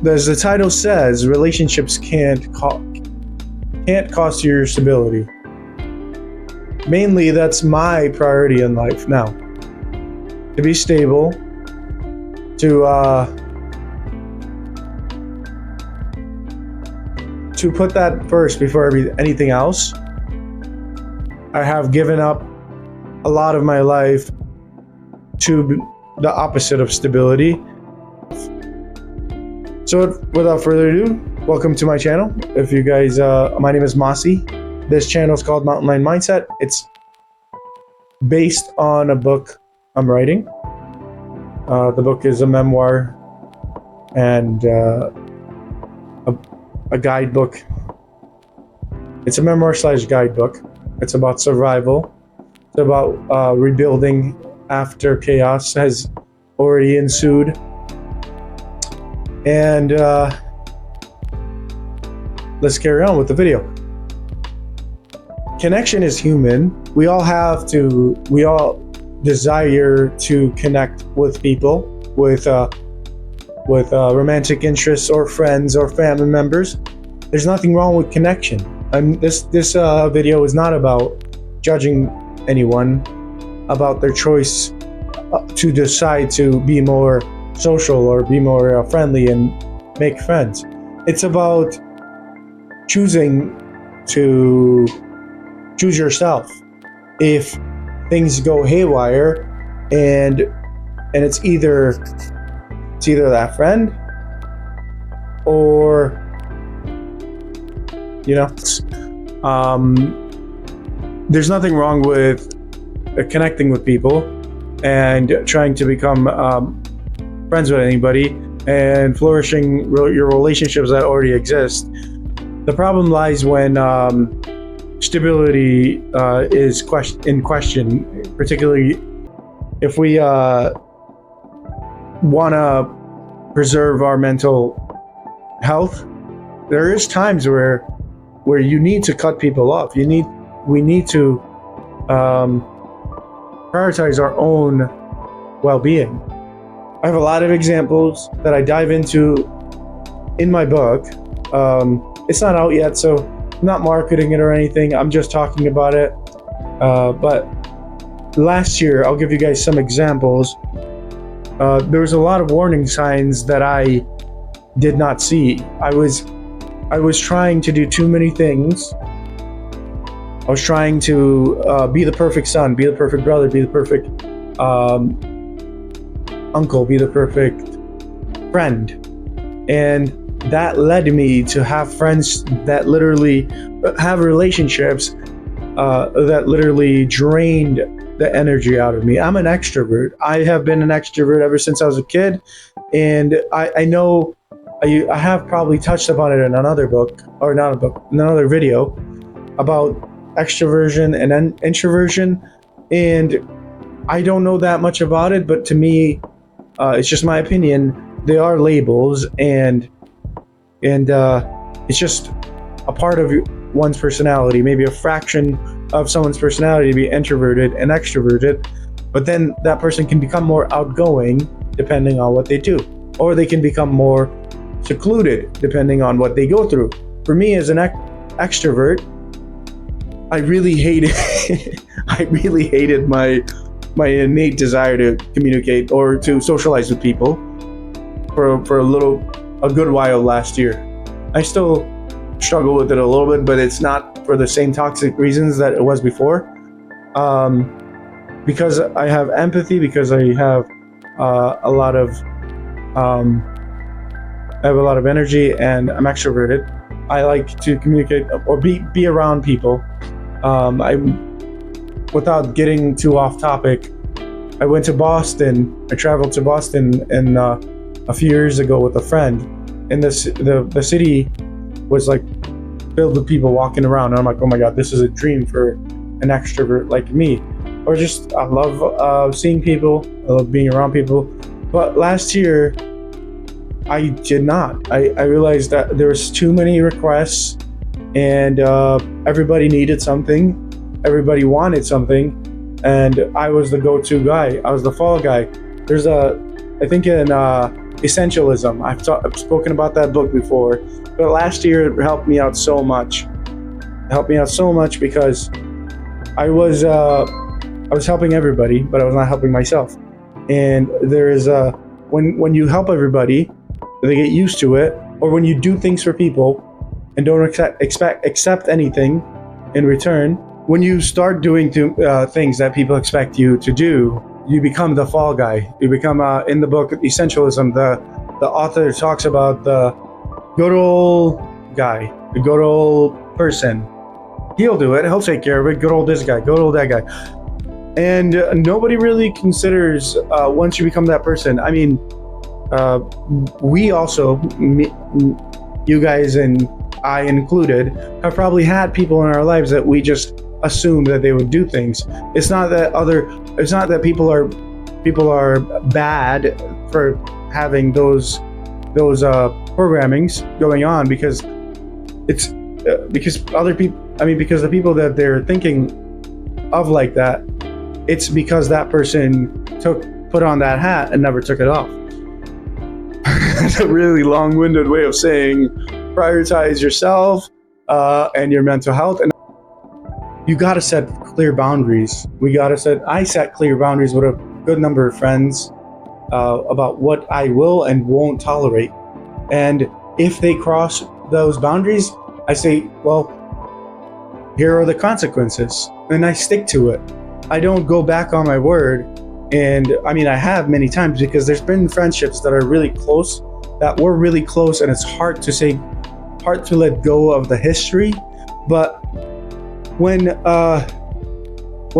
as the title says, relationships can't cost you your stability. Mainly, that's my priority in life now. To be stable, to put that first before anything else. I have given up a lot of my life to the opposite of stability. So without further ado, welcome to my channel. If you guys, my name is Mossy. This channel is called Mountain Lion Mindset. It's based on a book I'm writing. The book is a memoir and a guidebook. It's a memoir / guidebook. It's about survival. It's about rebuilding after chaos has already ensued. And let's carry on with the video. Connection is human. We all desire to connect with people, with romantic interests or friends or family members. There's nothing wrong with connection. And this video is not about judging anyone about their choice to decide to be more social or be more friendly and make friends. It's about choosing to choose yourself. If things go haywire and it's either that friend or there's nothing wrong with connecting with people and trying to become friends with anybody and flourishing your relationships that already exist. The problem lies when stability is in question, particularly if we want to preserve our mental health. There is times where you need to cut people off. We need to prioritize our own well-being. I have a lot of examples that I dive into in my book. It's not out yet, so I'm not marketing it or anything. I'm just talking about it. But last year, I'll give you guys some examples. There was a lot of warning signs that I did not see. I was trying to do too many things. I was trying to be the perfect son, be the perfect brother, be the perfect uncle, be the perfect friend. And that led me to have friends that literally have relationships that literally drained the energy out of me. I'm an extrovert. I have been an extrovert ever since I was a kid. And I know I have probably touched upon it in another book, or not a book, in another video about extroversion and introversion. And I don't know that much about it, but to me, it's just my opinion. They are labels, and it's just a part of one's personality, maybe a fraction of someone's personality to be introverted and extroverted. But then that person can become more outgoing depending on what they do, or they can become more secluded depending on what they go through. For me, as an extrovert, I really hated my innate desire to communicate or to socialize with people for a good while last year. I still struggle with it a little bit, but it's not for the same toxic reasons that it was before. Because I have empathy, because I have a lot of energy, and I'm extroverted. I like to communicate or be around people. Without getting too off topic, I went to Boston. I traveled to Boston a few years ago with a friend, and the city was like filled with people walking around. And I'm like, oh my God, this is a dream for an extrovert like me. Or just, I love seeing people. I love being around people. But last year, I did not. I realized that there was too many requests, and everybody needed something. Everybody wanted something, and I was the go-to guy. I was the fall guy. I think in Essentialism. I've spoken about that book before, but last year it helped me out so much. It helped me out so much because I was helping everybody, but I was not helping myself. And there is when you help everybody, they get used to it. Or when you do things for people and don't accept anything in return, when you start doing things that people expect you to do, you become the fall guy. You become in the book Essentialism. The author talks about the good old guy, the good old person. He'll do it. He'll take care of it. Good old this guy. Good old that guy. And nobody really considers once you become that person. I mean, we also, you guys and I included, have probably had people in our lives that we just assumed that they would do things. It's not that people are bad for having those programmings going on, because it's because other people. I mean, because the people that they're thinking of like that, it's because that person put on that hat and never took it off. That's a really long-winded way of saying prioritize yourself and your mental health, and you got to set clear boundaries. I set clear boundaries with a good number of friends about what I will and won't tolerate, and if they cross those boundaries, I say, well, here are the consequences, and I stick to it. I don't go back on my word. And I mean, I have many times, because there's been friendships that are really close, and it's hard to let go of the history. But when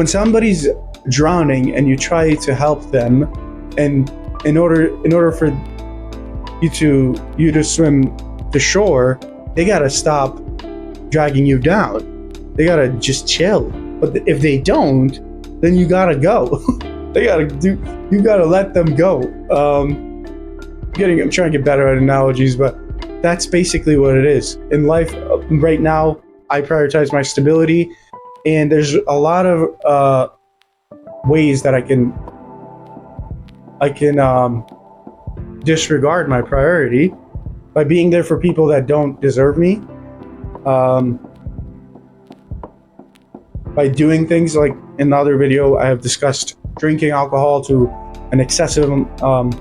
somebody's drowning and you try to help them, and in order for you to swim to shore, they gotta stop dragging you down. They gotta just chill. But if they don't, then you gotta go. You gotta let them go. I'm trying to get better at analogies, but that's basically what it is. In life right now, I prioritize my stability, and there's a lot of ways that I can disregard my priority by being there for people that don't deserve me. By doing things like in the other video, I have discussed drinking alcohol to an excessive amount.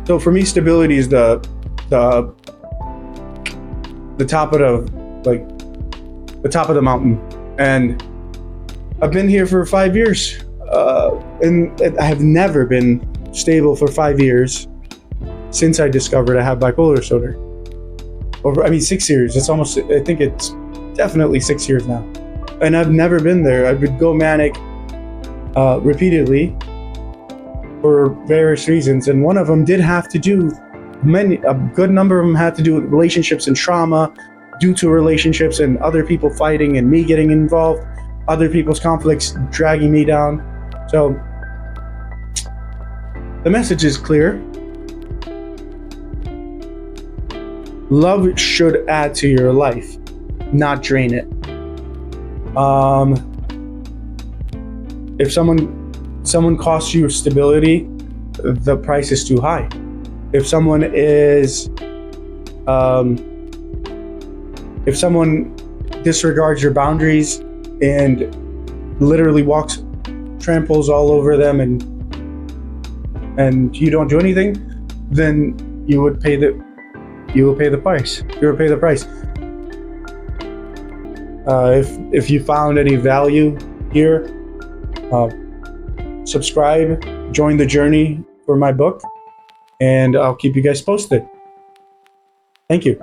So for me, stability is the top of the mountain, and I've been here for 5 years, and I have never been stable for 5 years since I discovered I have bipolar disorder. 6 years. I think it's definitely 6 years now. And I've never been there. I would go manic repeatedly for various reasons. And one of them did have to do, a good number of them had to do with relationships and trauma, due to relationships and other people fighting and me getting involved, other people's conflicts dragging me down. So the message is clear. Love should add to your life, not drain it. If someone costs you stability, the price is too high. If someone disregards your boundaries and literally tramples all over them, and you don't do anything, then you will pay the price. You will pay the price. If you found any value here, subscribe, join the journey for my book, and I'll keep you guys posted. Thank you.